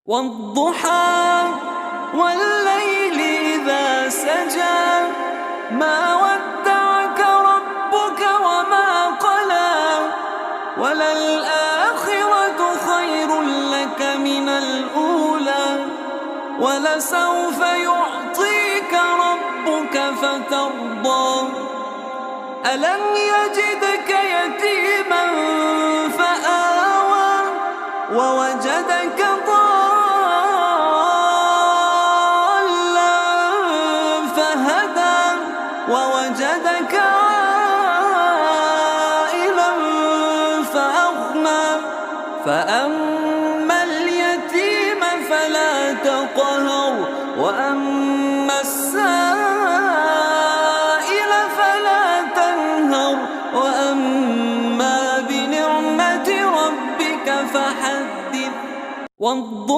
والضحى والليل إذا سجى ما ودعك ربك وما قلى وللآخرة خير لك من الأولى ولسوف يعطيك ربك فترضى ألم يجدك يتيما فآوى ووجدك ضالا فهدى ووجدك عائلا فأغنى فأما اليتيم فلا تقهر وأما السائل فلا تنهر وأما بنعمة ربك فحدث والضحى